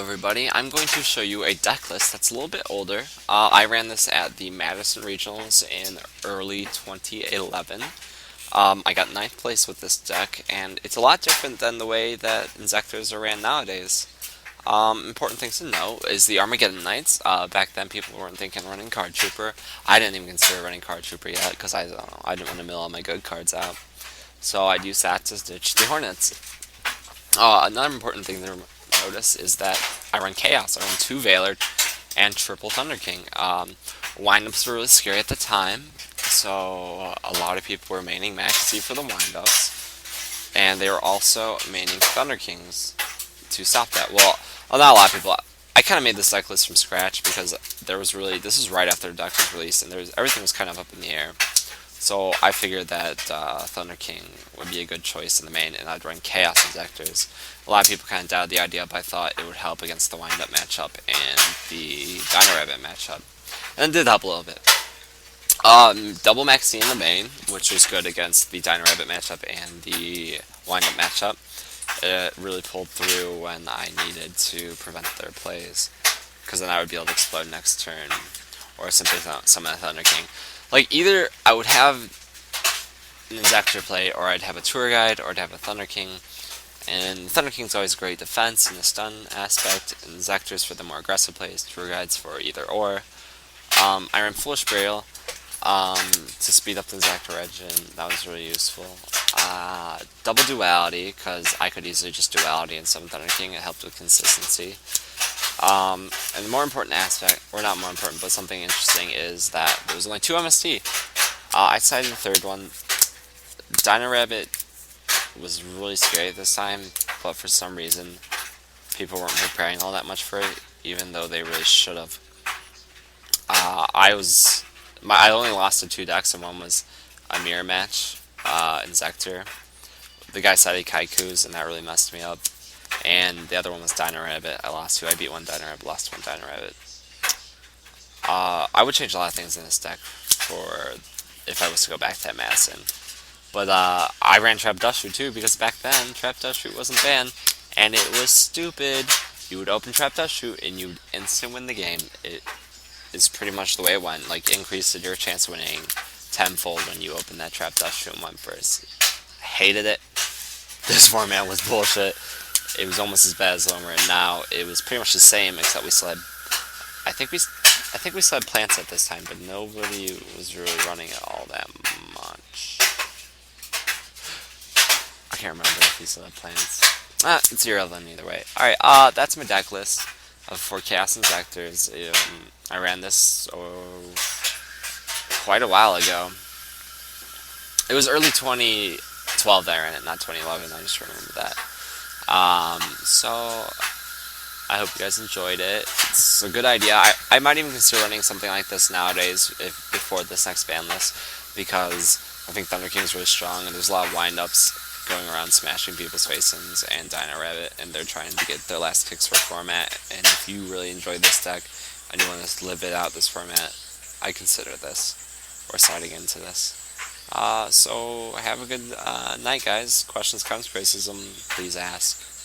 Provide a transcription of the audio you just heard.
everybody, I'm going to show you a deck list that's a little bit older. I ran this at the Madison Regionals in early 2011. I got ninth place with this deck, and it's a lot different than the way that Inzektors are ran nowadays. Important things to know is the Armageddon Knights. Back then, people weren't thinking running Card Trooper. I didn't even consider running Card Trooper yet because I don't know, I didn't want to mill all my good cards out. So I'd use that to ditch the Hornets. Another important thing to notice is that I run Chaos. I run 2 Valor and triple Thunder King. Windups were really scary at the time, so a lot of people were maining Max C for the windups, and they were also maining Thunder Kings to stop that. Well, not a lot of people. I kind of made this deck list from scratch because this was right after the deck was released, and everything was kind of up in the air. So I figured that Thunder King would be a good choice in the main, and I'd run Chaos Inzektors. A lot of people kind of doubted the idea, but I thought it would help against the Wind-Up matchup and the Dino Rabbit matchup. And it did help a little bit. Double Max C in the main, which was good against the Dino Rabbit matchup and the Wind-Up matchup. It really pulled through when I needed to prevent their plays, because then I would be able to explode next turn, or simply summon a Thunder King. Like, either I would have an Inzektor play, or I'd have a Tour Guide, or I'd have a Thunder King. And Thunder King's always great defense in the stun aspect, Inzektors for the more aggressive plays, Tour Guides for either or. I ran Foolish Burial to speed up the Inzektor engine. That was really useful. Double Duality, because I could easily just Duality and summon Thunder King. It helped with consistency. And the more important aspect, or not more important, but something interesting is that there was only 2 MST. I decided the third one. Dino Rabbit was really scary this time, but for some reason, people weren't preparing all that much for it, even though they really should have. I only lost to 2 decks, and one was a mirror match, Inzektor. The guy cited Kaikus, and that really messed me up. And the other one was Dino Rabbit. I lost 2. I beat 1 Dino Rabbit, lost 1 Dino Rabbit. I would change a lot of things in this deck for if I was to go back to that Madison. But I ran Trap Dust Shoot too, because back then Trap Dust Shoot wasn't banned, and it was stupid. You would open Trap Dust Shoot and you'd instant win the game. It is pretty much the way it went. Like, increased your chance of winning tenfold when you open that Trap Dust Shoot and went first. I hated it. This format was bullshit. It was almost as bad as the one we're in now. It was pretty much the same, except we still had, I think we still had plants at this time, but nobody was really running it all that much. I can't remember if we still had plants. It's irrelevant either way. Alright, that's my deck list for Chaos Inzektors. I ran this quite a while ago. It was early 2012 that I ran it, not 2011. I just remember that. So I hope you guys enjoyed it. It's a good idea. I might even consider running something like this nowadays before this next ban list, because I think Thunder King is really strong, and there's a lot of wind-ups going around smashing people's faces and Dino Rabbit, and they're trying to get their last kicks for format. And if you really enjoy this deck and you want to live it out this format, I consider this, or siding into this. So have a good night, guys. Questions, comments, criticism, please ask.